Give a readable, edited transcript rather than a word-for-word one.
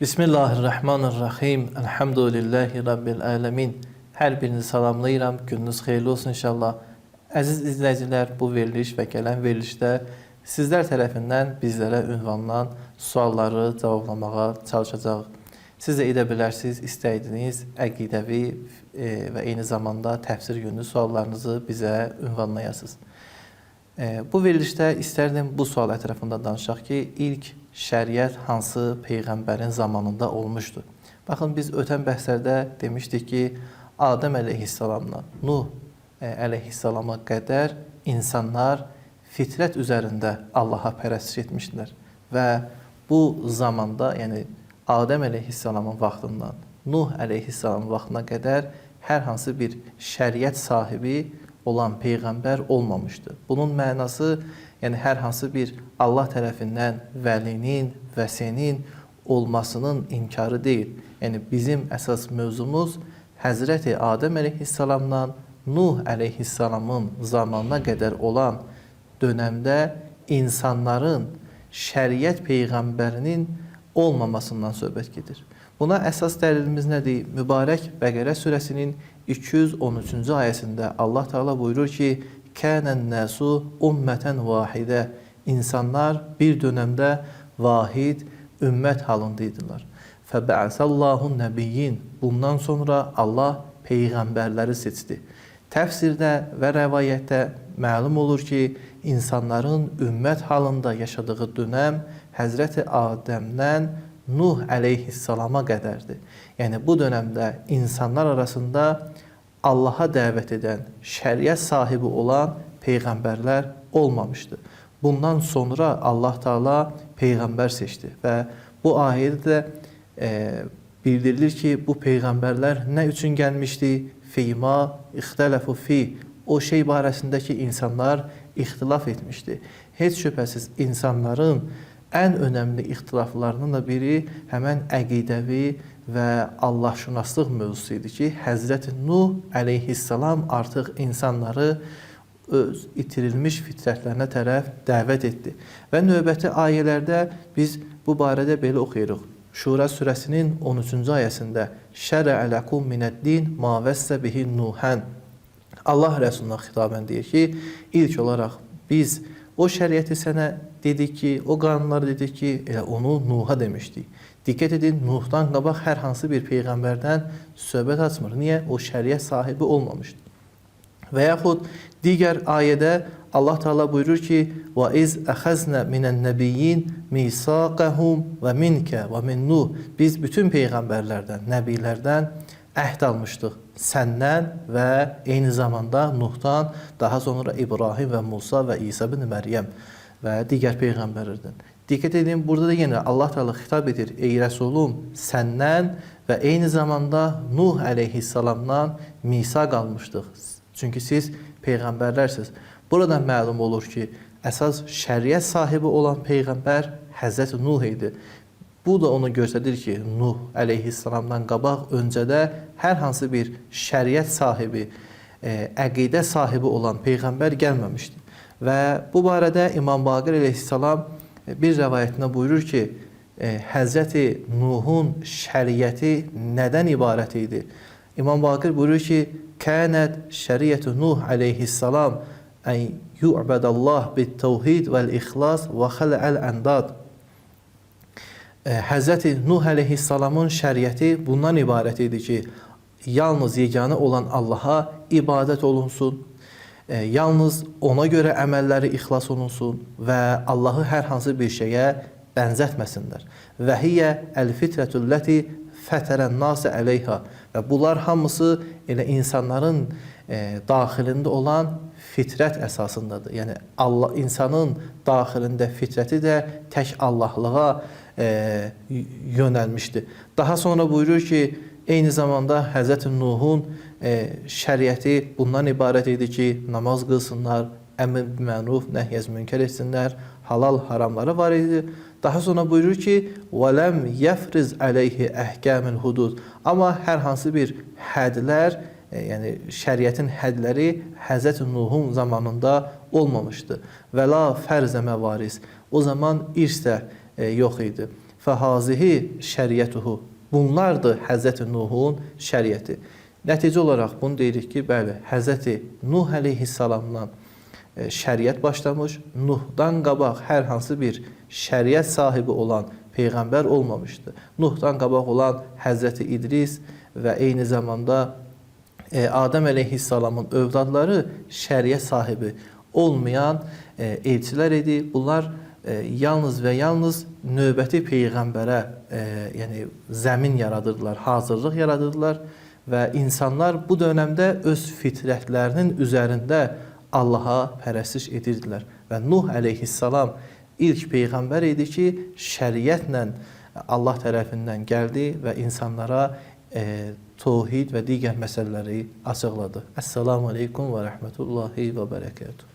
Bismillahirrahmanirrahim. Elhamdülillahi Rabbil alemin. Hər birinizi salamlayıram. Gününüz xeyirli olsun inşallah. Əziz izləyicilər, bu veriliş və gələn verilişdə sizlər tərəfindən bizlərə ünvanlanan sualları cavablamağa çalışacaq. Siz də edə bilərsiniz, istədiyiniz əqidəvi və eyni zamanda təfsir yönlü suallarınızı bizə ünvanlayasınız. Bu verilişdə istərdim bu sual ətrafında danışaq ki, ilk şəriət hansı Peyğəmbərin zamanında olmuşdu? Baxın, biz ötən bəhslərdə demişdik ki, Adəm əleyhissalamla Nuh əleyhissalama qədər insanlar fitrət üzərində Allaha pərəstiş etmişdilər. Və bu zamanda, yəni Adəm əleyhissalamın vaxtından Nuh əleyhissalamın vaxtına qədər hər hansı bir şəriət sahibi olan Peyğəmbər olmamışdı. Bunun mənası, yəni hər hansı bir Allah tərəfindən vəlinin, vəsinin olmasının inkarı deyil. Yəni bizim əsas mövzumuz Həzrəti Adəm əleyhissalamdan Nuh əleyhissalamın zamanına qədər olan dönəmdə insanların şəriət Peyğəmbərinin olmamasından söhbət gedir. Buna əsas dəlilimiz nədir? Mübarək Bəqərə surəsinin 213-cü ayəsində Allah Teala buyurur ki, Kənən nəsu ümmətən vahidə. İnsanlar bir dönəmdə vahid ümmət halındaydılar. Fəbə'səllahun nəbiyyin. Bundan sonra Allah peyğəmbərləri seçdi. Təfsirdə və rəvayətdə məlum olur ki, insanların ümmət halında yaşadığı dönəm Həzrəti Adəmdən Nuh əleyhissalama qədərdir. Yəni bu dönəmdə insanlar arasında Allaha dəvət edən, şəriət sahibi olan peyğəmbərlər olmamışdı. Bundan sonra Allah Teala peyğəmbər seçdi və bu ayədə bildirilir ki, bu peyğəmbərlər nə üçün gəlmişdi? Feyma ixtələfu fi. O şey barəsində ki, insanlar ixtilaf etmişdi. Heç şübhəsiz insanların ən önəmli ixtilaflarının da biri həmən əqidəvi və Allahşünaslıq mövzusu idi ki, Həzrəti Nuh əleyhissalam artıq insanları öz itirilmiş fitrətlərinə tərəf dəvət etdi. Və növbəti ayələrdə biz bu barədə belə oxuyuruq. Şura surəsinin 13-cü ayəsində Şərə ləkum minəd-din ma vəssə bihi Nuhən. Allah Rəsuluna xitabən deyir ki, ilk olaraq biz o şəriəti sənə dedik ki, o qanunları dedik ki, elə onu Nuh'a demişdik. Diqqət edin, Nuhdan qabaq hər hansı bir peyğəmbərdən söhbət açmır. Niyə? O şəriət sahibi olmamışdı. Və yaxud digər ayədə Allah Teala buyurur ki, وَإِذْ أَخَزْنَا مِنَ النَّبِيِّينَ مِيثَاقَهُمْ وَمِنْكَ وَمِنْ نُوحٍ. Biz bütün peyğəmbərlərdən, nəbilərdən əhd almışdıq. Səndən və eyni zamanda Nuhdan, daha sonra İbrahim və Musa və İsa ibn Məryəm və digər peyğəmbərlərdən. Diqqət edin, burada da yenə Allah Teala xitab edir. Ey Rəsulum, səndən və eyni zamanda Nuh əleyhissalamdan misaq almışdıq. Çünki siz peyğəmbərlərsiniz. Burada məlum olur ki, əsas şəriət sahibi olan peyğəmbər Həzrəti Nuh idi. Bu da onu göstərir ki, Nuh əleyhissalamdan qabaq öncədə hər hansı bir şəriət sahibi, əqidə sahibi olan peyğəmbər gəlməmişdi. Və bu barədə İmam Baqir əleyhissalam bir rəvayətində buyurur ki, Həzrəti Nuhun şəriəti nədən ibarət idi? İmam Baqir buyurur ki, Kənət şəriyyətü Nuh əleyhissalam ən yu'bədəllah bit-təvhid vəl-ixlas və xələ'əl-əndad. Həzrəti Nuh əleyhissalamın şəriəti bundan ibarət idi ki, yalnız yeganə olan Allaha ibadət olunsun, yalnız ona görə əməlləri ixlas olunsun və Allahı hər hansı bir şeyə bənzətməsinlər. Və hiyyə əl-fitrətülləti fətərən-nasə əleyha. Və bunlar hamısı elə insanların daxilində olan fitrət əsasındadır. Yəni insanın daxilində fitrəti də tək Allahlığa yönəlmişdir. Daha sonra buyurur ki, eyni zamanda Həzrəti Nuhun şəriəti bundan ibarət idi ki, namaz qılsınlar, əmr bil-məruf, nəhy-əz münkər etsinlər, halal haramları var idi. Daha sonra buyurur ki, وَلَمْ يَفْرِزْ عَلَيْهِ أَحْكَامِ الْحُدُودِ. Amma hər hansı bir hədlər, yəni şəriətin hədləri Həzrəti Nuhun zamanında olmamışdı. Və la fərzə məvaris. O zaman irs də yox idi. Fəhazihi şəriətuhu. Bunlardır Həzrəti Nuhun şəriəti. Nəticə olaraq bunu deyirik ki, bəli, Həzrəti Nuh əleyhissalamdan şəriət başlamış. Nuhdan qabaq hər hansı bir şəriət sahibi olan peyğəmbər olmamışdı. Nuhdan qabaq olan Həzrəti İdris və eyni zamanda Adəm əleyhissalamın övladları şəriət sahibi olmayan elçilər idi. Bunlar yalnız və yalnız növbəti peyğəmbərə yəni zəmin yaradırdılar, hazırlıq yaradırdılar və insanlar bu dönəmdə öz fitrətlərinin üzərində Allaha pərəstiş edirdilər. Və Nuh əleyhissalam ilk peyğəmbər idi ki, şəriətlə Allah tərəfindən gəldi və insanlara təvhid və digər məsələləri açıqladı. Əssalamu aleykum və rəhmətullahi və bərəkətuhu.